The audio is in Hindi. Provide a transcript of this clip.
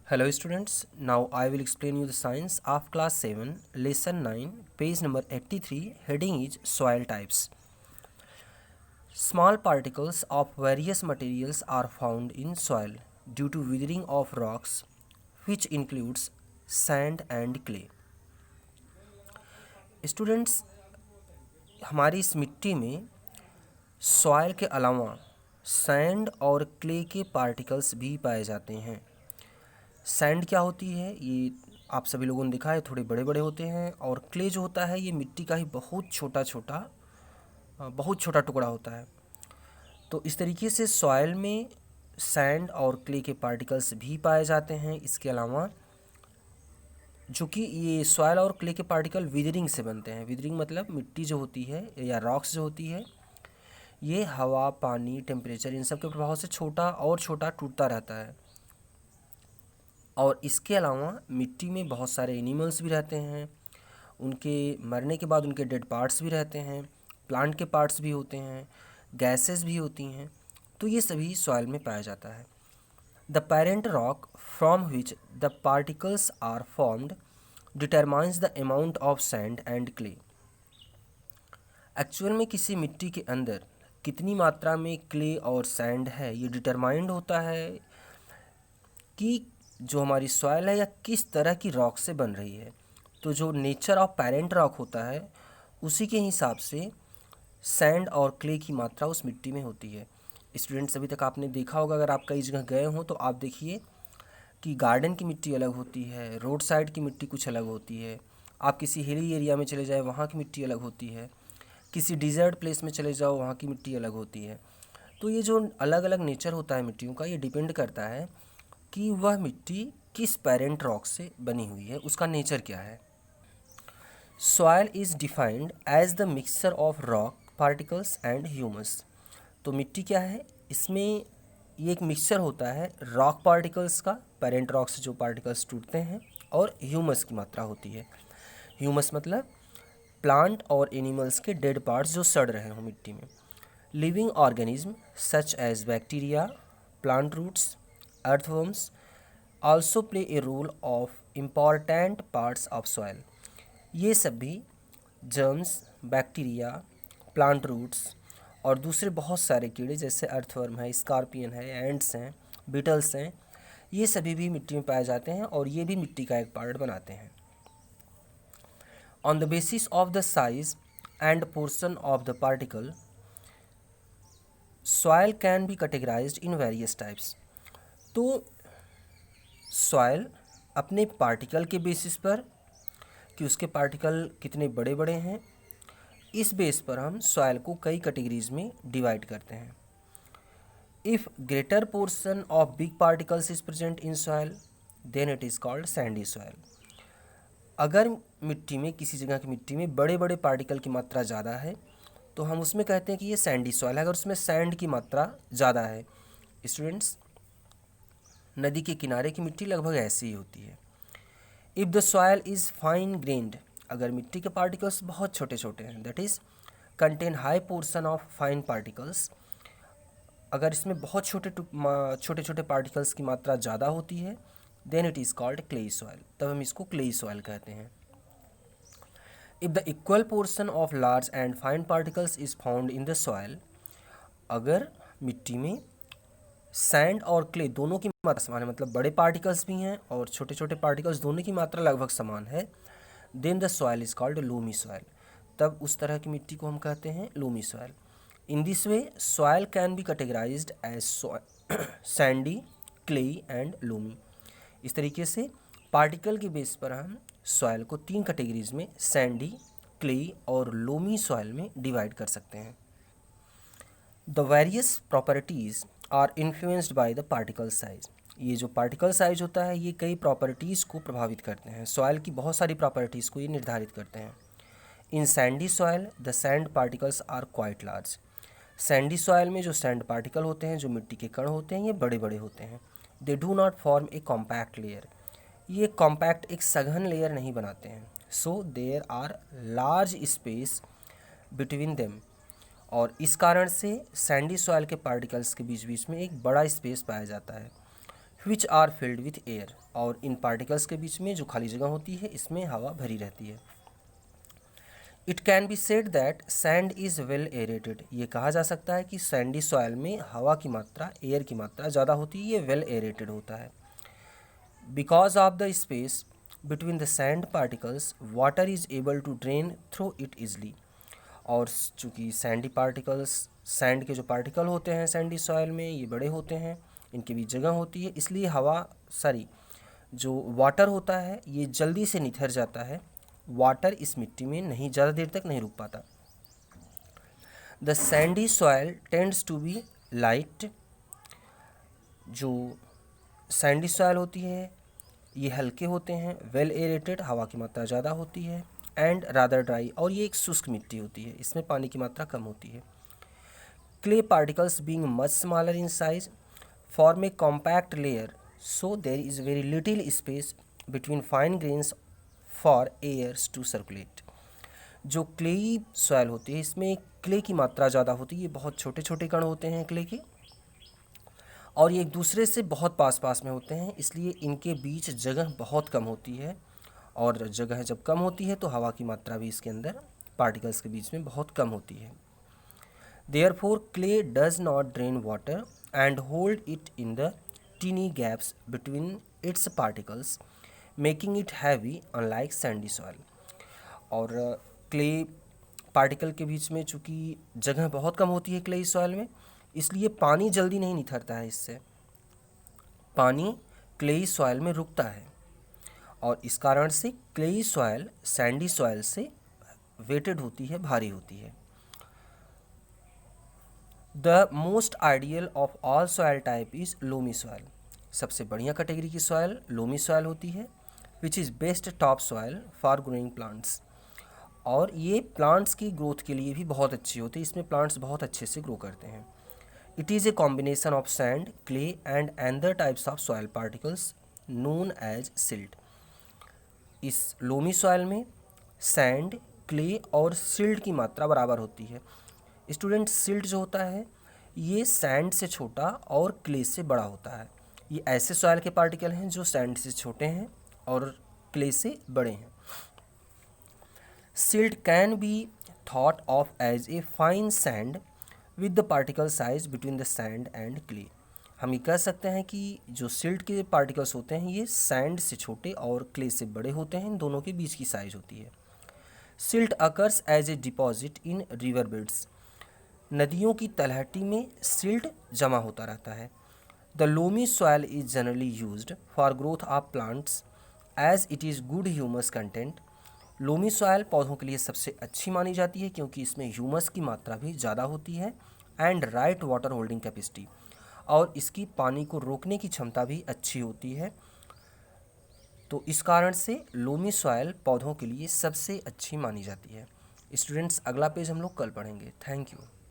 Hello students, now I will explain you the science of class 7, lesson 9, page number 83, heading is soil types. Small particles of various materials are found in soil due to weathering of rocks, which includes sand and clay. Students, हमारी इस मिट्टी में सॉइल के अलावा सैंड और क्ले के पार्टिकल्स भी पाए जाते हैं। सैंड क्या होती है, ये आप सभी लोगों ने देखा है, थोड़े बड़े बड़े होते हैं। और क्ले जो होता है ये मिट्टी का ही बहुत छोटा टुकड़ा होता है। तो इस तरीके से सॉइल में सैंड और क्ले के पार्टिकल्स भी पाए जाते हैं। इसके अलावा जो कि ये सॉइल और क्ले के पार्टिकल विदरिंग से बनते हैं। विदरिंग मतलब मिट्टी जो होती है या रॉक्स जो होती है, ये हवा, पानी, टेम्परेचर इन सब के प्रभाव से छोटा और छोटा टूटता रहता है। और इसके अलावा मिट्टी में बहुत सारे एनिमल्स भी रहते हैं। उनके मरने के बाद उनके डेड पार्ट्स भी रहते हैं, प्लांट के पार्ट्स भी होते हैं, गैसेस भी होती हैं। तो ये सभी सॉइल में पाया जाता है। The parent rock from which the particles are formed determines the amount of sand and clay. Actual में किसी मिट्टी के अंदर कितनी मात्रा में क्ले और सैंड है, ये डिटरमाइंड होता है कि जो हमारी सॉइल है या किस तरह की रॉक से बन रही है। तो जो नेचर ऑफ पेरेंट रॉक होता है उसी के हिसाब से सैंड और क्ले की मात्रा उस मिट्टी में होती है। स्टूडेंट्स, अभी तक आपने देखा होगा, अगर आप कई जगह गए हों तो आप देखिए कि गार्डन की मिट्टी अलग होती है, रोड साइड की मिट्टी कुछ अलग होती है। आप किसी हिली एरिया में चले जाए, वहाँ की मिट्टी अलग होती है। किसी डिज़र्ट प्लेस में चले जाओ, वहाँ की मिट्टी अलग होती है। तो ये जो अलग अलग नेचर होता है मिट्टियों का, ये डिपेंड करता है कि वह मिट्टी किस पेरेंट रॉक से बनी हुई है, उसका नेचर क्या है। Soil is defined as the mixture of rock particles and humus. तो मिट्टी क्या है, इसमें ये एक मिक्सचर होता है रॉक पार्टिकल्स का, पेरेंट रॉक से जो पार्टिकल्स टूटते हैं, और ह्यूमस की मात्रा होती है। ह्यूमस मतलब प्लांट और एनिमल्स के डेड पार्ट्स जो सड़ रहे हों मिट्टी में। Living organism such as bacteria, plant roots, earthworms also play a role of important parts of soil। ये सभी जर्म्स, बैक्टीरिया, प्लांट रूट्स और दूसरे बहुत सारे कीड़े जैसे अर्थवर्म है, स्कॉर्पियन है, एंड्स हैं, बीटल्स हैं, ये सभी भी मिट्टी में पाए जाते हैं और ये भी मिट्टी का एक पार्ट बनाते हैं। On the basis of the size end portion of the particle, soil can be categorised in various types. तो सॉइल अपने पार्टिकल के बेसिस पर, कि उसके पार्टिकल कितने बड़े बड़े हैं, इस बेस पर हम सॉइल को कई कैटेगरीज में डिवाइड करते हैं। If greater portion of big particles is present in soil then it is called sandy soil. अगर मिट्टी में, किसी जगह की मिट्टी में बड़े बड़े पार्टिकल की मात्रा ज़्यादा है तो हम उसमें कहते हैं कि ये सैंडी सॉइल है, अगर उसमें सैंड की मात्रा ज़्यादा है। स्टूडेंट्स, नदी के किनारे की मिट्टी लगभग ऐसी ही होती है। If the soil is fine grand, अगर मिट्टी के पार्टिकल्स बहुत छोटे छोटे हैं, that is contain high portion of fine particles, अगर इसमें बहुत छोटे छोटे पार्टिकल्स की मात्रा ज़्यादा होती है, then it is called clayey soil, तब हम इसको क्लेई सॉइल कहते हैं। If the equal portion of large and fine particles is found in the soil, अगर मिट्टी में सैंड और क्ले दोनों की मात्रा समान है, मतलब बड़े पार्टिकल्स भी हैं और छोटे छोटे पार्टिकल्स, दोनों की मात्रा लगभग समान है, then the soil is called loamy soil, तब उस तरह की मिट्टी को हम कहते हैं loamy soil. In this way soil can be categorised as sandy, clayey and loamy. इस तरीके से पार्टिकल के बेस पर हम सॉइल को तीन कैटेगरीज में, सैंडी, क्लेई और लूमी सॉइल में डिवाइड कर सकते हैं। The various properties are influenced by the particle size. ये जो पार्टिकल साइज होता है ये कई प्रॉपर्टीज़ को प्रभावित करते हैं, सॉइल की बहुत सारी प्रॉपर्टीज़ को ये निर्धारित करते हैं। In sandy soil the sand particles are quite large. Sandy soil में जो सैंड पार्टिकल होते हैं, जो मिट्टी के कण होते हैं, ये बड़े बड़े होते हैं। They do not form a compact layer, ये कॉम्पैक्ट एक सघन लेयर नहीं बनाते हैं। So there are large space between them, और इस कारण से सैंडी सॉइल के पार्टिकल्स के बीच बीच में एक बड़ा स्पेस पाया जाता है। Which are filled with air, और इन पार्टिकल्स के बीच में जो खाली जगह होती है इसमें हवा भरी रहती है। It can be said that sand is well aerated, ये कहा जा सकता है कि सैंडी सॉयल में हवा की मात्रा, एयर की मात्रा ज़्यादा होती है, ये वेल एरेटेड होता है। Because of the space between the sand particles water is able to drain through it easily, और चूँकि सैंडी पार्टिकल्स, सैंड के जो पार्टिकल होते हैं सैंडी सॉयल में ये बड़े होते हैं, इनके बीच जगह होती है, इसलिए जो वाटर होता है ये जल्दी से निथर जाता है। वाटर इस मिट्टी में नहीं, ज़्यादा देर तक नहीं रुक पाता। The sandy soil tends to be light, जो सैंडी सॉयल होती है ये हल्के होते हैं, वेल एरेटेड, हवा की मात्रा ज़्यादा होती है, एंड रादर ड्राई, और ये एक शुष्क मिट्टी होती है, इसमें पानी की मात्रा कम होती है। Clay particles being much smaller in size form a compact layer, so there is very little space between fine grains for airs to circulate. जो क्लेई सॉयल होती है इसमें क्ले की मात्रा ज़्यादा होती है, ये बहुत छोटे छोटे कण होते हैं क्ले के, और ये एक दूसरे से बहुत पास पास में होते हैं, इसलिए इनके बीच जगह बहुत कम होती है, और जगह जब कम होती है तो हवा की मात्रा भी इसके अंदर पार्टिकल्स के बीच में बहुत कम होती है। Therefore, clay does not drain water and hold it in the teeny gaps between its particles, making it heavy unlike sandy soil. और क्ले पार्टिकल के बीच में चूँकि जगह बहुत कम होती है क्ले सॉइल में, इसलिए पानी जल्दी नहीं निथरता है, इससे पानी क्ले सॉइल में रुकता है, और इस कारण से क्ले सॉइल सैंडी सॉइल से वेटेड होती है, भारी होती है। The most ideal of all soil type is loamy soil, सबसे बढ़िया कैटेगरी की सॉयल लोमी सॉयल होती है, which is best top soil for growing plants, और ये प्लांट्स की ग्रोथ के लिए भी बहुत अच्छी होती है, इसमें प्लांट्स बहुत अच्छे से ग्रो करते हैं। It is a combination of sand, clay and other types of soil particles known as silt. इस लोमी सॉयल में सैंड, क्ले और सिल्ट की मात्रा बराबर होती है। स्टूडेंट, सिल्ट जो होता है ये सैंड से छोटा और क्ले से बड़ा होता है। ये ऐसे सॉयल के पार्टिकल हैं जो सैंड से छोटे हैं और क्ले से बड़े हैं। Silt can be thought of as a fine sand with the particle size between the sand and clay. हम ये कह सकते हैं कि जो सिल्ट के पार्टिकल्स होते हैं ये सैंड से छोटे और क्ले से बड़े होते हैं, इन दोनों के बीच की साइज होती है। Silt occurs as a deposit in river beds, नदियों की तलहटी में सिल्ट जमा होता रहता है। The loamy soil is generally used for growth of plants as it is good humus content. Loamy soil पौधों के लिए सबसे अच्छी मानी जाती है क्योंकि इसमें ह्यूमस की मात्रा भी ज़्यादा होती है, and right water holding capacity, और इसकी पानी को रोकने की क्षमता भी अच्छी होती है। तो इस कारण से लोमी सॉयल पौधों के लिए सबसे अच्छी मानी जाती है। स्टूडेंट्स, अगला पेज हम लोग कल पढ़ेंगे। Thank you.